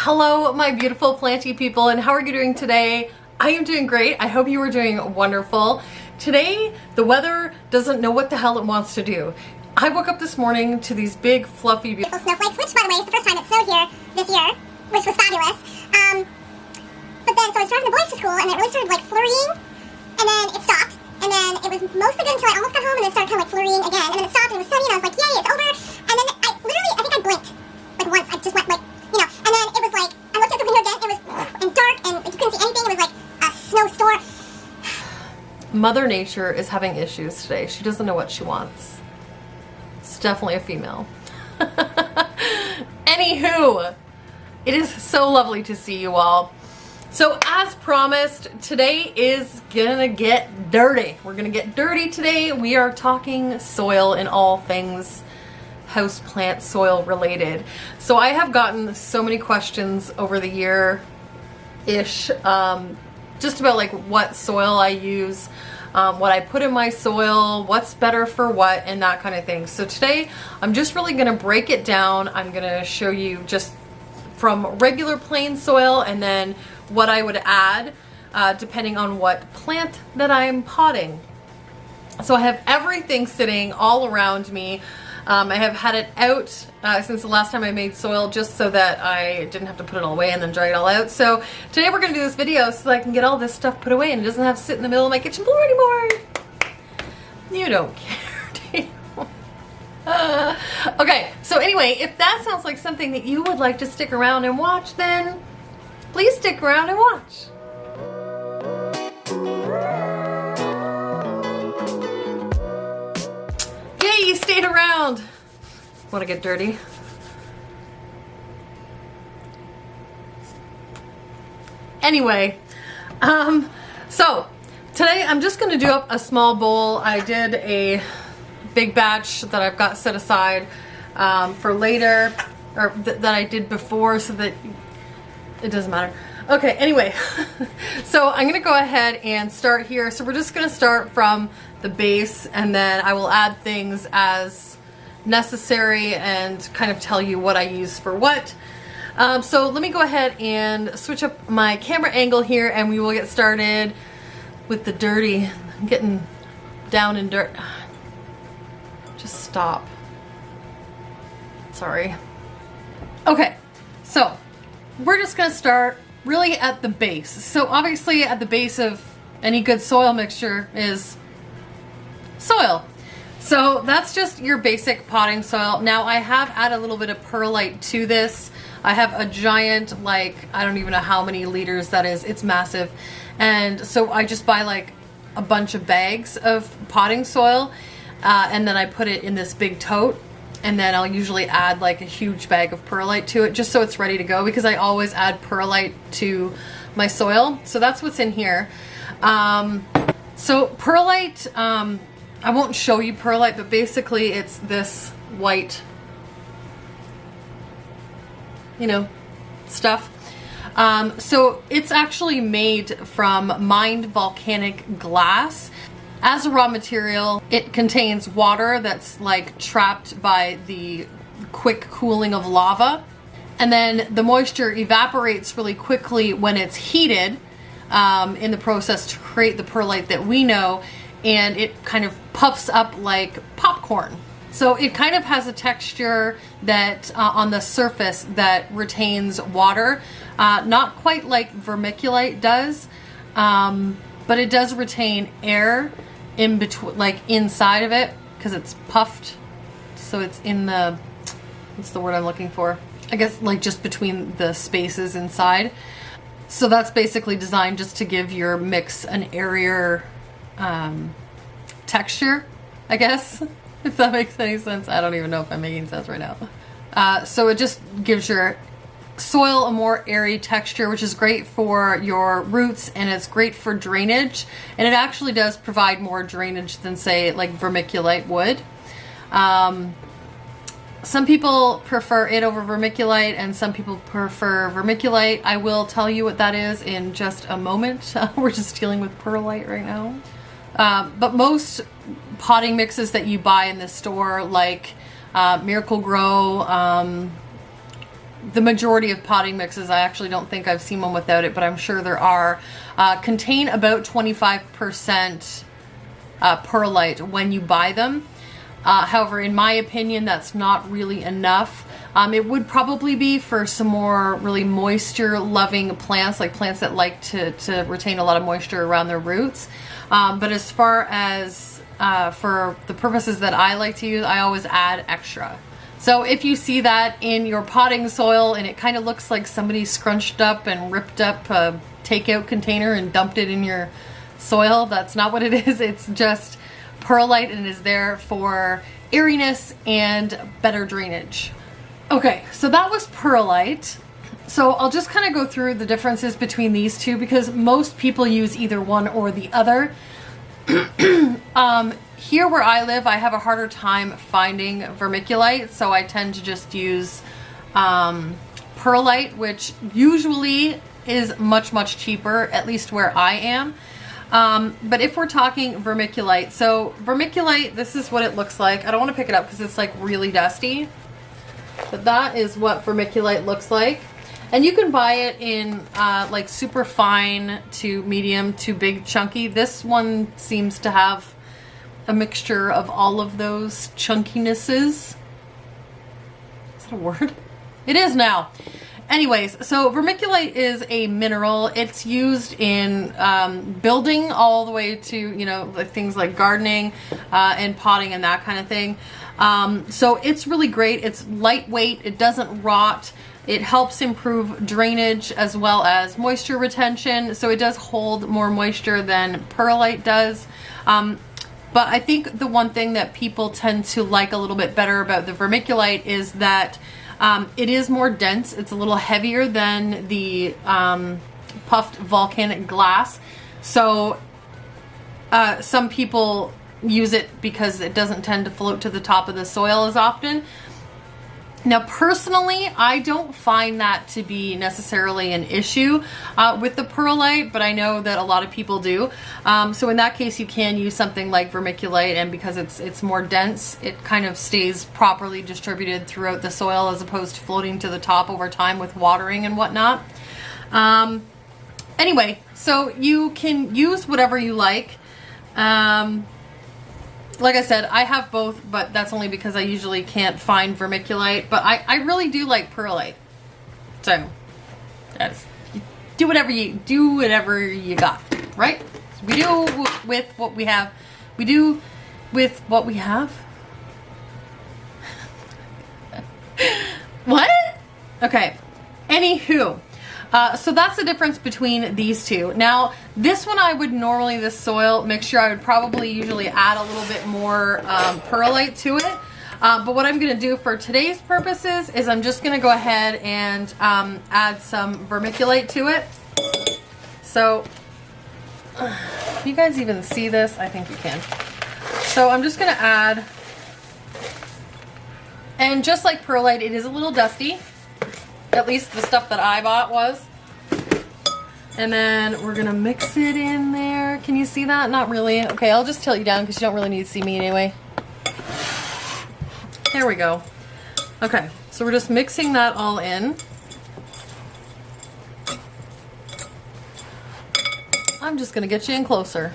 Hello, my beautiful planty people, and how are you doing today? I am doing great. I hope you are doing wonderful. Today, the weather doesn't know what the hell it wants to do. I woke up this morning to these big, fluffy, beautiful snowflakes, which, by the way, is the first time it snowed here this year, which was fabulous. But then, so I was driving the boys to school, and it really started, like, flurrying, and then it stopped, and then it was mostly good until I almost got home, and then it started kind of, like, flurrying again, and then it stopped, and it was sunny, and I was like, yay, it's over, and then I think I blinked, like, once. I just went, like, you know, and then it was like, I looked out the window again, it was and dark, and you couldn't see anything, it was like a snowstorm. Mother Nature is having issues today. She doesn't know what she wants. It's definitely a female. Anywho, it is so lovely to see you all. So as promised, today is gonna get dirty. We're gonna get dirty today. We are talking soil and all things houseplant soil related. So I have gotten so many questions over the year-ish, just about like what soil I use, what I put in my soil, what's better for what, and that kind of thing. So today I'm just really gonna break it down. I'm gonna show you just from regular plain soil and then what I would add depending on what plant that I'm potting. So I have everything sitting all around me. I have had it out since the last time I made soil, just so that I didn't have to put it all away and then dry it all out. So today we're going to do this video so that I can get all this stuff put away and it doesn't have to sit in the middle of my kitchen floor anymore. You don't care, do you? Okay, so anyway, if that sounds like something that you would like to stick around and watch, then please stick around and watch. Yay, you stayed around. Want to get dirty? Anyway, so today I'm just going to do up a small bowl. I did a big batch that I've got set aside for later, or that I did before, so that it doesn't matter. Okay, anyway, so I'm gonna go ahead and start here. So we're just gonna start from the base, and then I will add things as necessary and kind of tell you what I use for what. So let me go ahead and switch up my camera angle here, and we will get started with the dirty. I'm getting down in dirt. Just stop. Sorry. Okay, so we're just gonna start really at the base. So obviously at the base of any good soil mixture is soil. So that's just your basic potting soil. Now I have added a little bit of perlite to this. I have a giant, like, I don't even know how many liters that is. It's massive. And so I just buy like a bunch of bags of potting soil and then I put it in this big tote. And then I'll usually add like a huge bag of perlite to it just so it's ready to go, because I always add perlite to my soil. So that's what's in here. So perlite, I won't show you perlite, but basically it's this white, you know, stuff. So it's actually made from mined volcanic glass. As a raw material, it contains water that's like trapped by the quick cooling of lava. And then the moisture evaporates really quickly when it's heated in the process to create the perlite that we know. And it kind of puffs up like popcorn. So it kind of has a texture that on the surface that retains water. Not quite like vermiculite does, but it does retain air in between, like inside of it, because it's puffed, so it's in the, what's the word I'm looking for? I guess like just between the spaces inside. So that's basically designed just to give your mix an airier texture, I guess, if that makes any sense. I don't even know if I'm making sense right now. So it just gives your soil a more airy texture, which is great for your roots, and it's great for drainage, and it actually does provide more drainage than, say, like vermiculite would. Some people prefer it over vermiculite, and some people prefer vermiculite. I will tell you what that is in just a moment. We're just dealing with perlite right now. But most potting mixes that you buy in the store, like Miracle Grow, the majority of potting mixes, I actually don't think I've seen one without it, but I'm sure there are, contain about 25% perlite when you buy them. However, in my opinion, that's not really enough. It would probably be for some more really moisture loving plants, like plants that like to retain a lot of moisture around their roots. But as far as for the purposes that I like to use, I always add extra. So if you see that in your potting soil and it kind of looks like somebody scrunched up and ripped up a takeout container and dumped it in your soil, that's not what it is. It's just perlite, and it is there for airiness and better drainage. Okay, so that was perlite. So I'll just kind of go through the differences between these two because most people use either one or the other. Here where I live, I have a harder time finding vermiculite, so I tend to just use perlite, which usually is much, much cheaper, at least where I am. But if we're talking vermiculite, so vermiculite, this is what it looks like. I don't want to pick it up because it's like really dusty, but that is what vermiculite looks like. And you can buy it in like super fine to medium to big chunky. This one seems to have a mixture of all of those chunkinesses. Is that a word? It is now. Anyways, so vermiculite is a mineral. It's used in building all the way to, you know, things like gardening and potting and that kind of thing. So it's really great. It's lightweight. It doesn't rot. It helps improve drainage as well as moisture retention. So it does hold more moisture than perlite does. But I think the one thing that people tend to like a little bit better about the vermiculite is that it is more dense. It's a little heavier than the puffed volcanic glass. So some people use it because it doesn't tend to float to the top of the soil as often. Now, personally, I don't find that to be necessarily an issue with the perlite, but I know that a lot of people do. So in that case, you can use something like vermiculite, and because it's more dense, it kind of stays properly distributed throughout the soil as opposed to floating to the top over time with watering and whatnot. Anyway, so you can use whatever you like. Like I said, I have both, but that's only because I usually can't find vermiculite. But I really do like perlite. So, do whatever you got, right? We do with what we have. We do with what we have. What? Okay. Anywho. So that's the difference between these two. Now, this one I would normally, this soil mixture, I would probably usually add a little bit more perlite to it. But what I'm going to do for today's purposes is I'm just going to go ahead and add some vermiculite to it. So, can you guys even see this? I think you can. So I'm just going to add, and just like perlite, it is a little dusty. At least the stuff that I bought was. And then we're gonna mix it in there. Can you see that? Not really. Okay, I'll just tilt you down because you don't really need to see me anyway. There we go. Okay, so we're just mixing that all in. I'm just gonna get you in closer.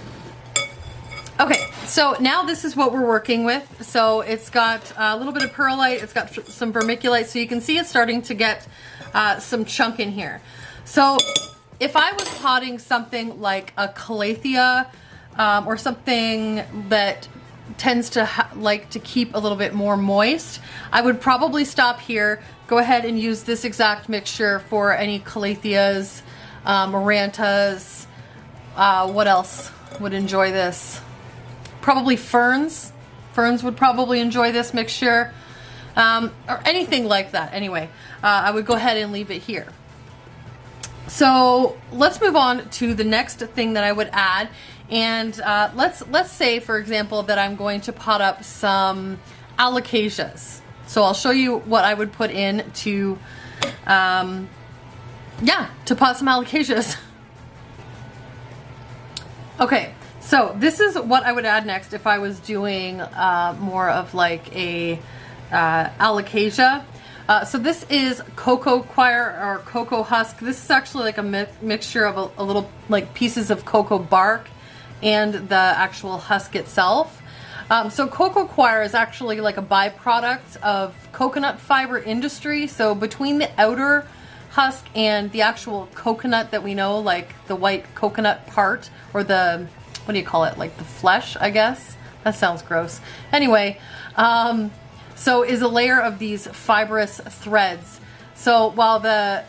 Okay, so now this is what we're working with. So it's got a little bit of perlite, it's got some vermiculite, so you can see it's starting to get some chunk in here. So if I was potting something like a calathea or something that tends to like to keep a little bit more moist, I would probably stop here, go ahead and use this exact mixture for any calatheas, marantas, what else would enjoy this? Probably ferns. Ferns would probably enjoy this mixture, or anything like that. Anyway, I would go ahead and leave it here. So let's move on to the next thing that I would add, and let's say, for example, that I'm going to pot up some alocasias. So I'll show you what I would put in to, to pot some alocasias. Okay. So this is what I would add next if I was doing more of like a alocasia. So this is cocoa coir or cocoa husk. This is actually like a mixture of a little like pieces of cocoa bark and the actual husk itself. So cocoa coir is actually like a byproduct of coconut fiber industry. So between the outer husk and the actual coconut that we know, like the white coconut part, or the, what do you call it, like the flesh, I guess? That sounds gross. Anyway, so is a layer of these fibrous threads. So while the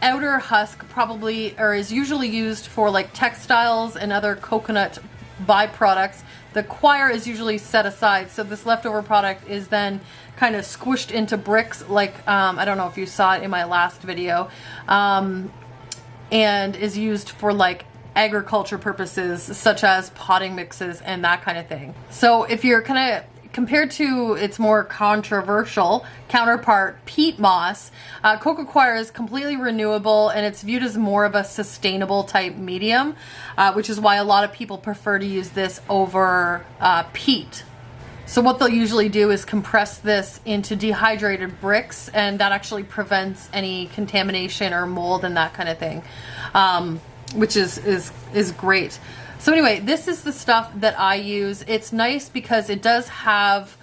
outer husk probably, or is usually used for like textiles and other coconut byproducts, the coir is usually set aside. So this leftover product is then kind of squished into bricks, like, I don't know if you saw it in my last video, and is used for like agriculture purposes, such as potting mixes and that kind of thing. So if you're kind of, compared to its more controversial counterpart, peat moss, cocoa coir is completely renewable and it's viewed as more of a sustainable type medium, which is why a lot of people prefer to use this over peat. So what they'll usually do is compress this into dehydrated bricks, and that actually prevents any contamination or mold and that kind of thing, which is great. So anyway, this is the stuff that I use. It's nice because it does have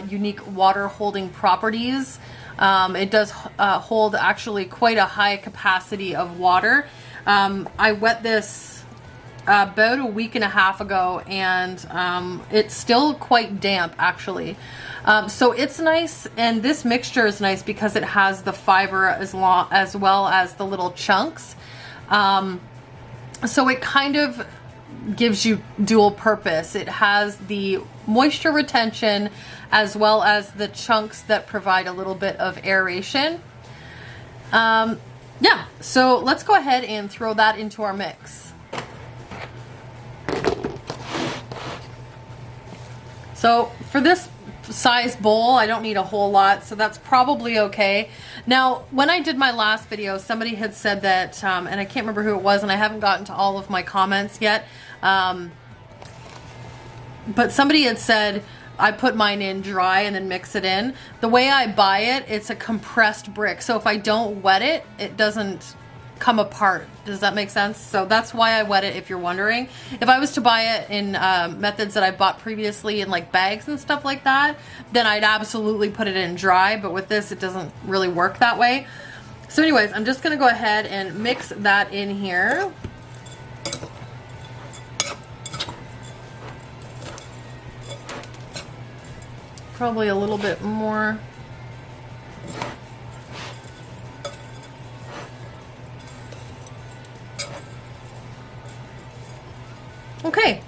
unique water holding properties. It does hold actually quite a high capacity of water. I wet this about a week and a half ago, and it's still quite damp actually. So it's nice, and this mixture is nice because it has the fiber as well as the little chunks. So it kind of gives you dual purpose. It has the moisture retention as well as the chunks that provide a little bit of aeration. Yeah, so let's go ahead and throw that into our mix. So for this size bowl, I don't need a whole lot, so that's probably okay. Now, when I did my last video, somebody had said that, and I can't remember who it was, and I haven't gotten to all of my comments yet, but somebody had said I put mine in dry and then mix it in. The way I buy it, it's a compressed brick, so if I don't wet it, it doesn't come apart. Does that make sense? So that's why I wet it, if you're wondering. If I was to buy it in methods that I bought previously in like bags and stuff like that, then I'd absolutely put it in dry, but with this it doesn't really work that way. So anyways, I'm just gonna go ahead and mix that in here. Probably a little bit more. Okay,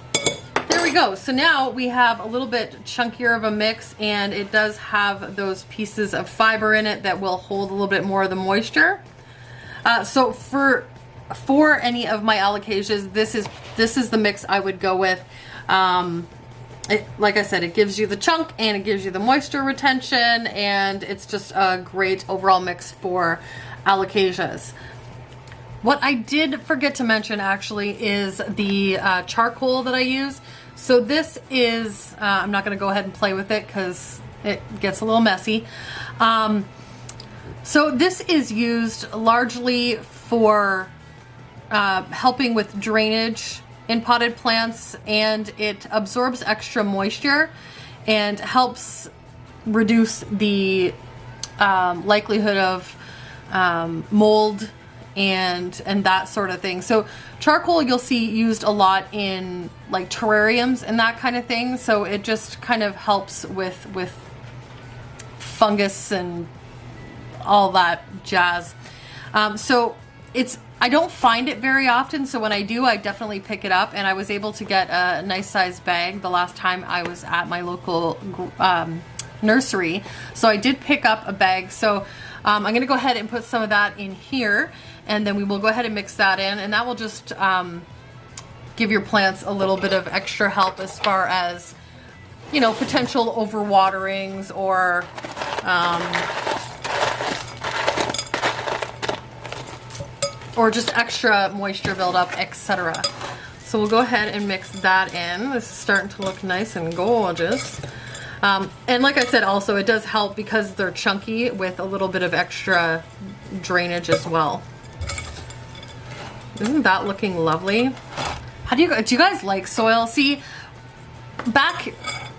there we go. So now we have a little bit chunkier of a mix, and it does have those pieces of fiber in it that will hold a little bit more of the moisture. So for any of my alocasias, this is the mix I would go with. Like I said, it gives you the chunk and it gives you the moisture retention, and it's just a great overall mix for alocasias. What I did forget to mention actually is the charcoal that I use. So this is, I'm not going to go ahead and play with it because it gets a little messy. So this is used largely for helping with drainage in potted plants, and it absorbs extra moisture and helps reduce the likelihood of mold and that sort of thing. So charcoal you'll see used a lot in like terrariums and that kind of thing. So it just kind of helps with fungus and all that jazz. So I don't find it very often, so when I do, I definitely pick it up, and I was able to get a nice sized bag the last time I was at my local nursery. So I did pick up a bag. So I'm going to go ahead and put some of that in here, and then we will go ahead and mix that in, and that will just give your plants a little bit of extra help as far as, you know, potential overwaterings or just extra moisture buildup, etc. So we'll go ahead and mix that in. This is starting to look nice and gorgeous. And like I said, also it does help because they're chunky with a little bit of extra drainage as well. Isn't that looking lovely? Do you guys like soil? See, back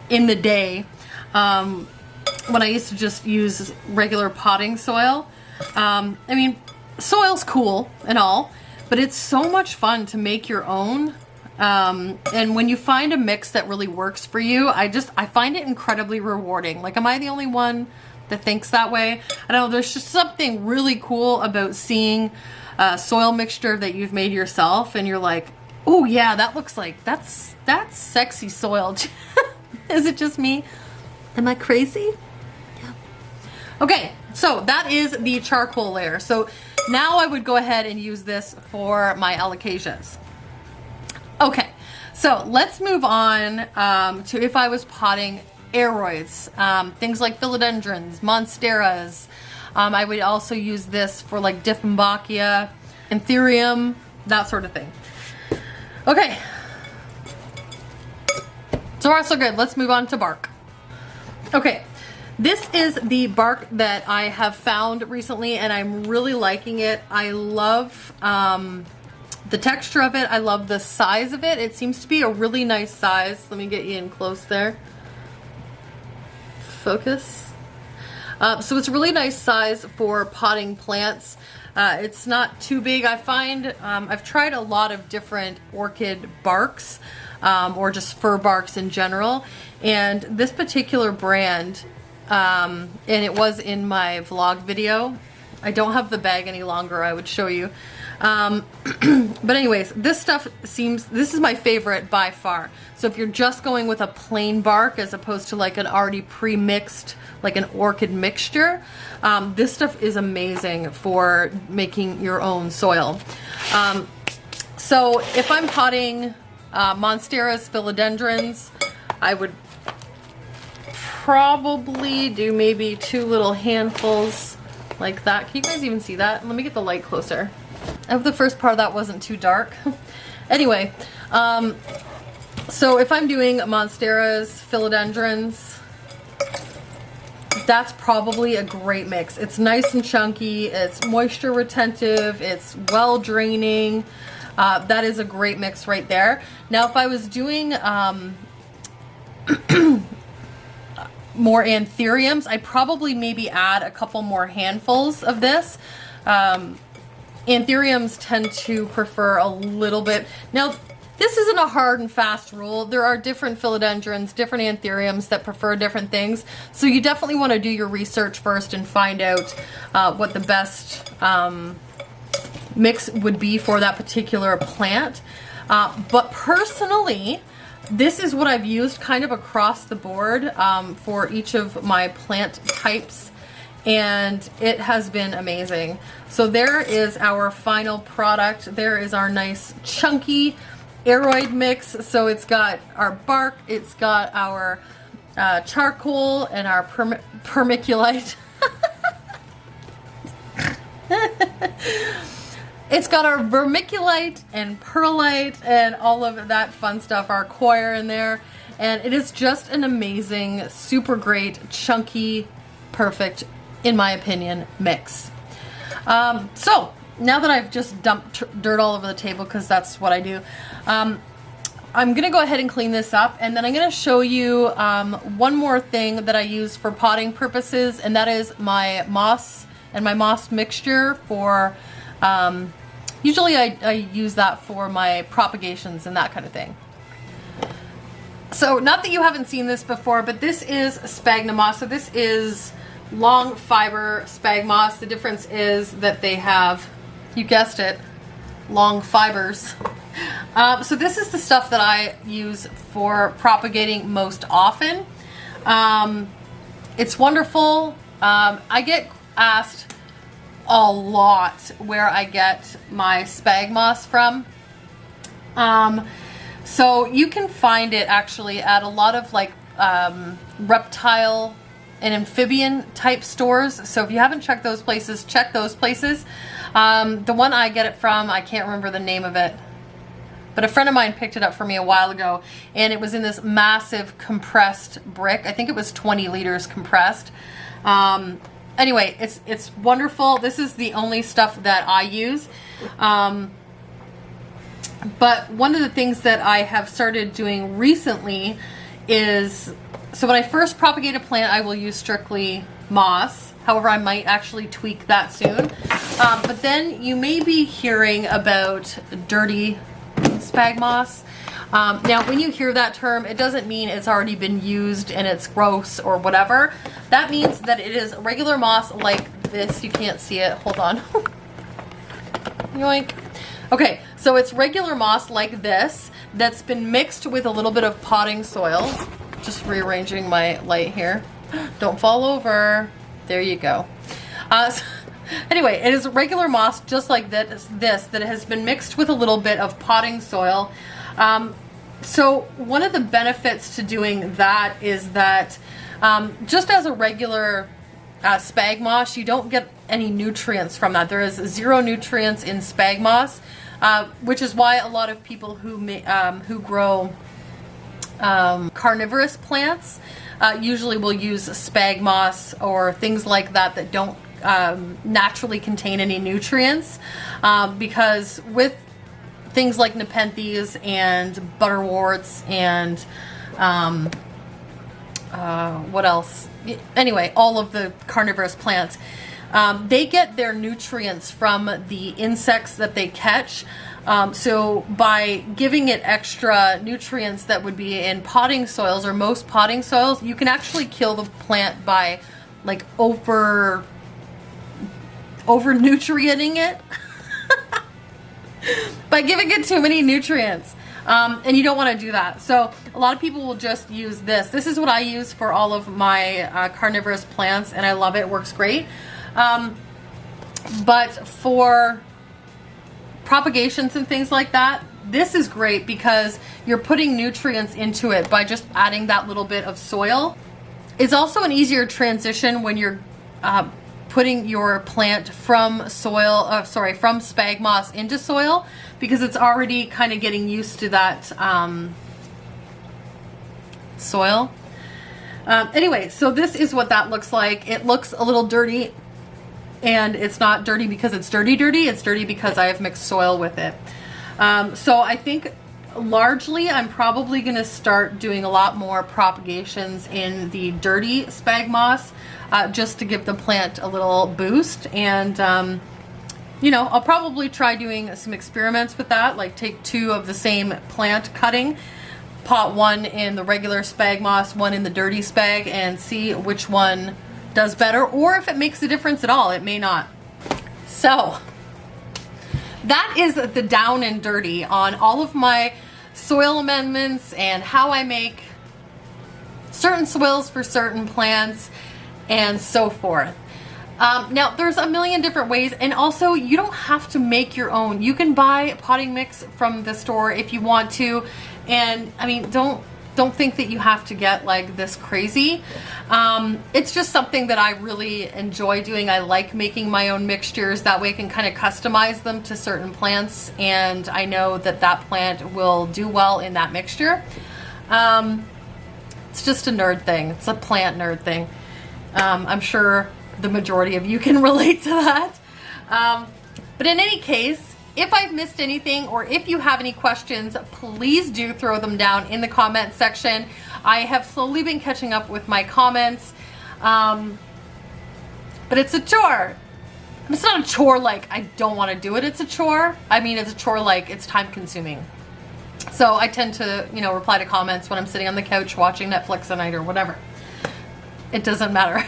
in the day, when I used to just use regular potting soil, I mean, soil's cool and all, but it's so much fun to make your own. And when you find a mix that really works for you, I find it incredibly rewarding. Like, am I the only one that thinks that way? I don't know, there's just something really cool about seeing a soil mixture that you've made yourself and you're like, oh yeah, that looks like, that's sexy soil. Is it just me? Am I crazy? Yeah. Okay, so that is the charcoal layer. So now I would go ahead and use this for my alocasias. Okay, so let's move on to if I was potting aroids, things like philodendrons, monsteras. I would also use this for like Dieffenbachia, Anthurium, that sort of thing. Okay, so far so good. Let's move on to bark. Okay, this is the bark that I have found recently and I'm really liking it. I love the texture of it. I love the size of it. It seems to be a really nice size. Let me get you in close there. Focus. So it's a really nice size for potting plants. It's not too big. I find I've tried a lot of different orchid barks or just fir barks in general, and this particular brand, and it was in my vlog video. I don't have the bag any longer. I would show you. But anyways, this is my favorite by far. So if you're just going with a plain bark as opposed to like an already pre-mixed, like an orchid mixture, this stuff is amazing for making your own soil. So if I'm potting monsteras, philodendrons, I would probably do maybe 2 little handfuls like that. Can you guys even see that? Let me get the light closer. I hope the first part of that wasn't too dark. Anyway, so if I'm doing monsteras, philodendrons, that's probably a great mix. It's nice and chunky, it's moisture retentive, it's well draining. That is a great mix right there. Now if I was doing more anthuriums, I'd probably maybe add a couple more handfuls of this. Anthuriums tend to prefer a little bit. Now, this isn't a hard and fast rule. There are different philodendrons, different anthuriums that prefer different things. So you definitely want to do your research first and find out what the best mix would be for that particular plant. But personally, this is what I've used kind of across the board for each of my plant types, and it has been amazing. So there is our final product. There is our nice chunky aroid mix. So it's got our bark, it's got our charcoal and our vermiculite. It's got our vermiculite and perlite and all of that fun stuff, our coir in there. And it is just an amazing, super great, chunky, perfect, in my opinion, mix. So now that I've just dumped dirt all over the table, because that's what I do, I'm going to go ahead and clean this up, and then I'm going to show you one more thing that I use for potting purposes, and that is my moss and my moss mixture for... usually I use that for my propagations and that kind of thing. So not that you haven't seen this before, but this is sphagnum moss. So this is long fiber spag moss. The difference is that they have, you guessed it, long fibers. So this is the stuff that I use for propagating most often. It's wonderful. I get asked a lot where I get my spag moss from. So you can find it actually at a lot of like reptile and amphibian type stores. So if you haven't checked those places, check those places. The one I get it from, I can't remember the name of it. but a friend of mine picked it up for me a while ago, and it was in this massive compressed brick. I think it was 20 liters compressed. Anyway, it's wonderful. This is the only stuff that I use. But one of the things that I have started doing recently is, so when I first propagate a plant, I will use strictly moss. However, I might actually tweak that soon. But then you may be hearing about dirty spag moss. Now, when you hear that term, it doesn't mean it's already been used and it's gross or whatever. That means that it is regular moss like this. You can't see it. Hold on. Yoink. Okay, so it's regular moss like this that's been mixed with a little bit of potting soil. Just rearranging my light here. Don't fall over. There you go. So anyway, it is regular moss just like this that has been mixed with a little bit of potting soil. So one of the benefits to doing that is that just as a regular spag moss, you don't get any nutrients from that. There is 0 nutrients in spag moss, which is why a lot of people who grow carnivorous plants usually will use spag moss or things like that that don't naturally contain any nutrients, because with things like nepenthes and butterworts and what else? Anyway, all of the carnivorous plants, they get their nutrients from the insects that they catch. So by giving it extra nutrients that would be in potting soils or most potting soils, you can actually kill the plant by like over nutrienting it. By giving it too many nutrients. And you don't want to do that. So a lot of people will just use this. This is what I use for all of my carnivorous plants, and I love it. It works great. But for propagations and things like that, this is great because you're putting nutrients into it by just adding that little bit of soil. It's also an easier transition when you're putting your plant from soil, from spag moss into soil, because it's already kind of getting used to that soil. Anyway, so this is what that looks like. It looks a little dirty, and it's not dirty because it's dirty. It's dirty because I have mixed soil with it. So I think largely I'm probably going to start doing a lot more propagations in the dirty spag moss, just to give the plant a little boost. And you know, I'll probably try doing some experiments with that, like take 2 of the same plant cutting, pot 1 in the regular spag moss, 1 in the dirty spag, and see which one does better, or if it makes a difference at all. It may not. So that is the down and dirty on all of my soil amendments and how I make certain soils for certain plants and so forth. Now there's a million different ways, and also you don't have to make your own. You can buy potting mix from the store if you want to, and I mean, don't think that you have to get like this crazy. It's just something that I really enjoy doing. I like making my own mixtures. That way I can kind of customize them to certain plants, and I know that that plant will do well in that mixture. It's just a nerd thing. It's a plant nerd thing. I'm sure the majority of you can relate to that. But in any case, if I've missed anything or if you have any questions, please do throw them down in the comment section. I have slowly been catching up with my comments, but it's a chore. It's not a chore like I don't want to do it. It's a chore. I mean, it's a chore like it's time consuming. So I tend to, you know, reply to comments when I'm sitting on the couch watching Netflix at night or whatever. It doesn't matter.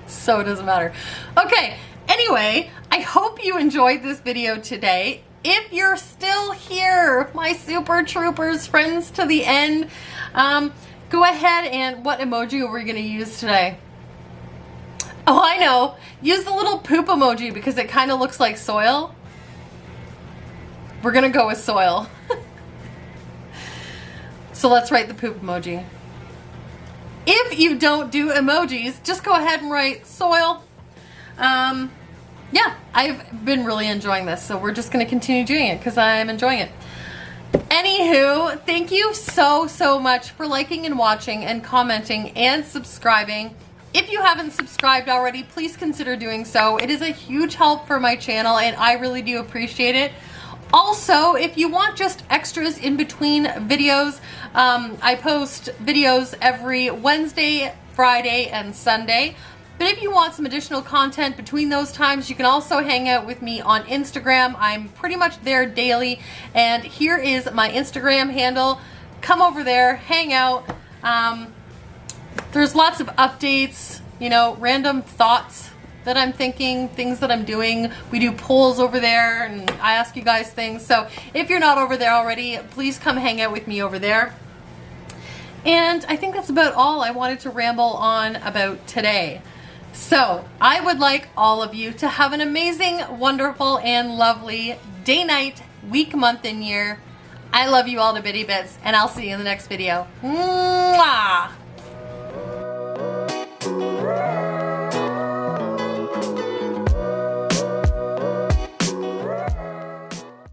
So it doesn't matter. Okay, anyway, I hope you enjoyed this video today. If you're still here, my super troopers, friends to the end, go ahead and, what emoji are we going to use today? Oh, I know. Use the little poop emoji because it kind of looks like soil. We're going to go with soil. So let's write the poop emoji. If you don't do emojis, just go ahead and write soil. yeah, I've been really enjoying this, so we're just going to continue doing it because I'm enjoying it. Anywho, thank you so much for liking and watching and commenting and subscribing. If you haven't subscribed already, please consider doing so. It is a huge help for my channel and I really do appreciate it. Also, if you want just extras in between videos, I post videos every Wednesday, Friday, and Sunday. But if you want some additional content between those times, you can also hang out with me on Instagram. I'm pretty much there daily. And here is my Instagram handle. Come over there, hang out. There's lots of updates, you know, random thoughts that I'm thinking, things that I'm doing. We do polls over there and I ask you guys things. So if you're not over there already, please come hang out with me over there. And I think that's about all I wanted to ramble on about today. So I would like all of you to have an amazing, wonderful, and lovely day, night, week, month, and year. I love you all to bitty bits, and I'll see you in the next video. Mwah!